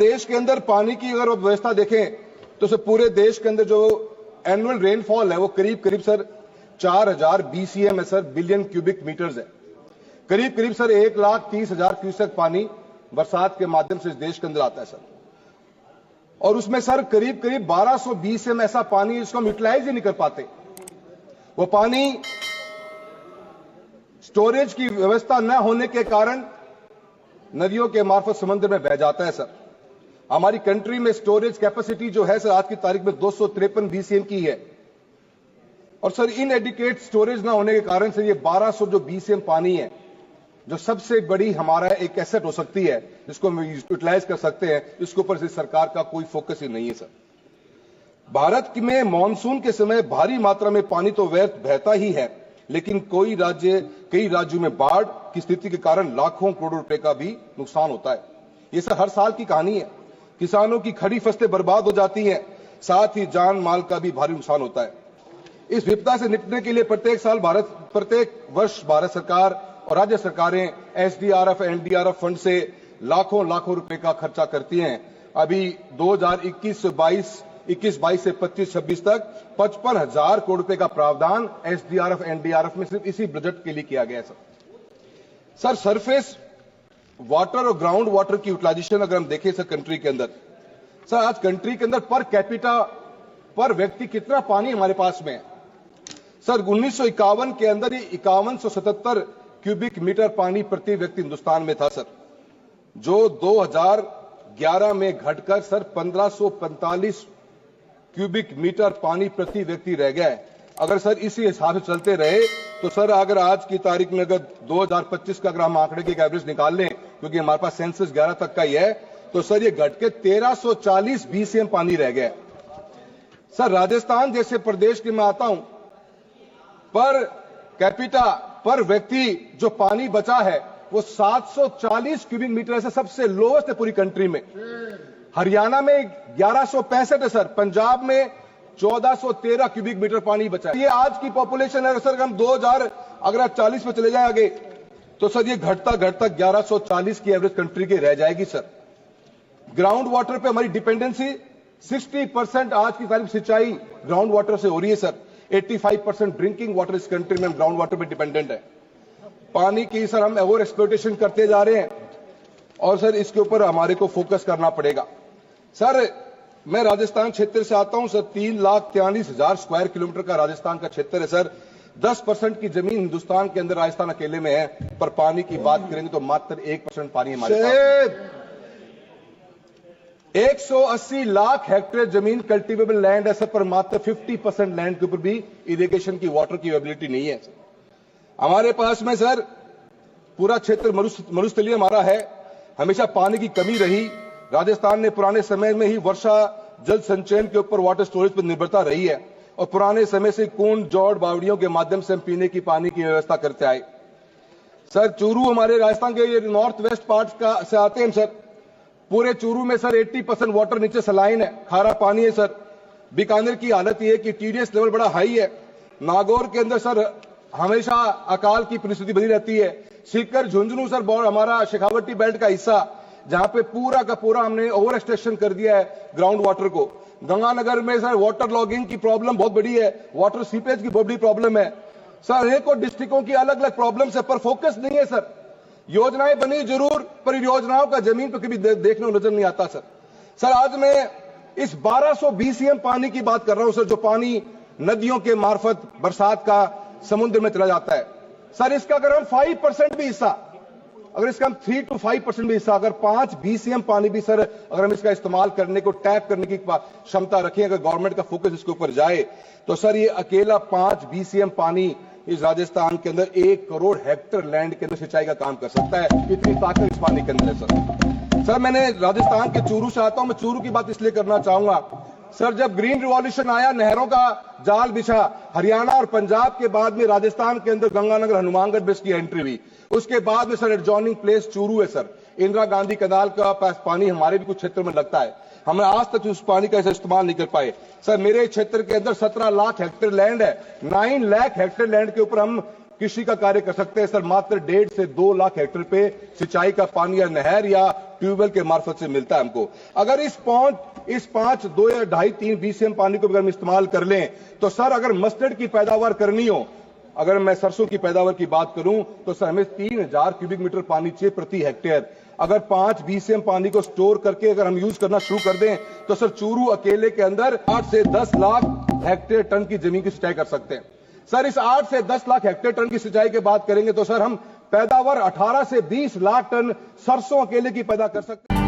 देश के अंदर पानी की अगर व्यवस्था देखें तो सर पूरे देश के अंदर जो एनुअल रेनफॉल है वो करीब करीब सर 4000 BCM है सर, बिलियन क्यूबिक मीटर्स है। करीब करीब सर 1,30,000 क्यूसेक पानी बरसात के माध्यम से इस देश के अंदर आता है सर। और उसमें सर करीब करीब 1200 BCM ऐसा पानी जिसको हम यूटिलाइज ही नहीं कर पाते। वो पानी स्टोरेज की व्यवस्था न होने के कारण नदियों के मार्फत समुद्र में बह जाता है सर। हमारी कंट्री में स्टोरेज कैपेसिटी जो है सर आज की तारीख में 253 BCM की है। और सर इनएडिक्वेट स्टोरेज ना होने के कारण से ये 1200 जो BCM पानी है, जो सबसे बड़ी हमारा एक एसेट हो सकती है जिसको हम यूटिलाइज कर सकते हैं, इसके ऊपर से सरकार का कोई फोकस ही नहीं है सर। भारत में मानसून के समय भारी मात्रा में पानी तो व्यर्थ बहता ही है, लेकिन कई राज्यों में बाढ़ की स्थिति के कारण लाखों करोड़ रुपए का भी नुकसान होता है। ये सर हर साल की कहानी है। किसानों की खड़ी फसलें बर्बाद हो जाती हैं, साथ ही जान माल का भी भारी नुकसान होता है। इस विपदा से निपटने के लिए प्रत्येक वर्ष भारत सरकार और राज्य सरकारें SDRF NDRF फंड से लाखों रुपए का खर्चा करती हैं। अभी 2021-22 से 25-26 तक 55,000 करोड़ रुपए का प्रावधान SDRF NDRF में सिर्फ इसी बजट के लिए किया गया है सर। सरफेस वाटर और ग्राउंड वाटर की यूटिलाइजेशन अगर हम देखें सर कंट्री के अंदर, सर आज कंट्री के अंदर पर कैपिटा पर व्यक्ति कितना पानी हमारे पास में है सर। 1951 के अंदर 5177 क्यूबिक मीटर पानी प्रति व्यक्ति हिंदुस्तान में था सर, जो 2011 में घटकर सर 1545 क्यूबिक मीटर पानी प्रति व्यक्ति रह गया है। अगर सर इसी हिसाब से चलते रहे तो सर अगर आज की तारीख में अगर 2025 का अगर हम आंकड़े की एवरेज निकाल लें, क्योंकि हमारे पास सेंसस 11 तक का ही है, तो सर ये घट के 1340 BCM पानी रह गया है सर। राजस्थान जैसे प्रदेश के मैं आता हूं, पर कैपिटा पर व्यक्ति जो पानी बचा है वो 740 क्यूबिक मीटर है, सबसे लोवेस्ट है पूरी कंट्री में। हरियाणा में 1165 है सर, पंजाब में 1413 क्यूबिक मीटर पानी बचा है। ये आज की पॉपुलेशन है सर। हम 2040 में चले जाए आगे तो सर ये घटता 1140 की एवरेज कंट्री की रह जाएगी सर। ग्राउंड वाटर पे हमारी डिपेंडेंसी 60% आज की तारीख सिंचाई ग्राउंड वाटर से हो रही है सर। 85% ड्रिंकिंग वाटर इस कंट्री में ग्राउंड वाटर पे डिपेंडेंट है। पानी की सर हम ओवर एक्सप्लॉयटेशन करते जा रहे हैं और सर इसके ऊपर हमारे को फोकस करना पड़ेगा सर। मैं राजस्थान क्षेत्र से आता हूं सर। 3,43,000 स्क्वायर किलोमीटर का राजस्थान का क्षेत्र है सर। 10% की जमीन हिंदुस्तान के अंदर राजस्थान अकेले में है, पर पानी की बात करेंगे तो मात्र 1% पानी हमारे पास। 180 लाख हेक्टेयर जमीन कल्टीवेबल लैंड है सर, पर मात्र 50% लैंड के ऊपर भी इरिगेशन की वाटर की अवेलेबिलिटी नहीं है सर। हमारे पास में सर पूरा क्षेत्र मरुस्थलीय हमारा है, हमेशा पानी की कमी रही। राजस्थान ने पुराने समय में ही वर्षा जल संचयन के ऊपर वाटर स्टोरेज पर निर्भरता रही है और पुराने समय से कुंड जौड़ बावड़ियों के माध्यम से हम पीने की पानी की व्यवस्था करते आए सर। चूरू हमारे राजस्थान के नॉर्थ वेस्ट पार्ट का से आते हैं सर। पूरे चूरू में सर 80% वाटर नीचे सलाइन है, खारा पानी है सर। बीकानेर की हालत यह है कि TDS लेवल बड़ा हाई है। नागौर के अंदर सर हमेशा अकाल की परिस्थिति बनी रहती है। सीकर झुंझुनू सर बहुत हमारा शेखावटी बेल्ट का हिस्सा, जहां पे पूरा का पूरा हमने ओवर एक्सट्रैक्शन कर दिया है ग्राउंड वाटर को। गंगानगर में सर वाटर लॉगिंग की प्रॉब्लम बहुत बड़ी है, वाटर सीपेज की बहुत बड़ी प्रॉब्लम है सर। अनेकों डिस्ट्रिक्टों की अलग अलग प्रॉब्लम है, पर फोकस नहीं है सर। योजनाएं बनी जरूर, पर योजनाओं का जमीन पर कभी देखने को नजर नहीं आता सर। आज मैं इस 1200 BCM पानी की बात कर रहा हूं सर, जो पानी नदियों के मार्फत बरसात का समुद्र में चला जाता है सर। इसका अगर हम 5% भी हिस्सा, अगर इसका हम 3 to 5% भी हिस्सा, अगर 5 BCM पानी भी सर अगर हम इसका इस्तेमाल करने को टैप करने की क्षमता रखें, अगर गवर्नमेंट का फोकस इसके ऊपर जाए, तो सर ये अकेला 5 BCM पानी इस राजस्थान के अंदर 1 करोड़ हेक्टेयर लैंड के अंदर सिंचाई का काम कर सकता है। इतनी ताकत इस पानी के अंदर है सर। मैंने राजस्थान के चूरू से आता हूं, मैं चूरू की बात इसलिए करना चाहूंगा सर। जब ग्रीन रिवॉल्यूशन आया, नहरों का जाल बिछा, हरियाणा और पंजाब के बाद में राजस्थान के अंदर गंगानगर हनुमानगढ़ बेस की एंट्री हुई। उसके बाद में सर एडजॉइनिंग प्लेस चूरू है सर। इंदिरा गांधी कनाल का पानी हमारे भी कुछ क्षेत्र में लगता है, हमें आज तक उस पानी का इस्तेमाल नहीं कर पाए सर। मेरे क्षेत्र के अंदर 17 लाख हेक्टेयर लैंड है। 9 लाख हेक्टेयर लैंड के ऊपर हम कृषि का कार्य कर सकते हैं सर। मात्र 1.5 से 2 लाख हेक्टेयर पे सिंचाई का पानी या नहर या ट्यूबवेल के मार्फत से मिलता है हमको। अगर इस 5, 2 या 2.5-3 BCM पानी को अगर हम इस्तेमाल कर लें तो सर अगर मस्टर्ड की पैदावार करनी हो, अगर मैं सरसों की पैदावार की बात करूं तो सर हमें 3000 क्यूबिक मीटर पानी चाहिए प्रति हेक्टेयर। अगर 5 BCM पानी को स्टोर करके अगर हम यूज करना शुरू कर दें तो सर चूरू अकेले के अंदर 8 से 10 लाख हेक्टेयर टन की जमीन की सिंचाई कर सकते हैं। सर इस 8 से 10 लाख हेक्टेयर टन की सिंचाई की बात करेंगे तो सर हम पैदावार 18 से 20 लाख टन सरसों अकेले की पैदा कर सकते हैं।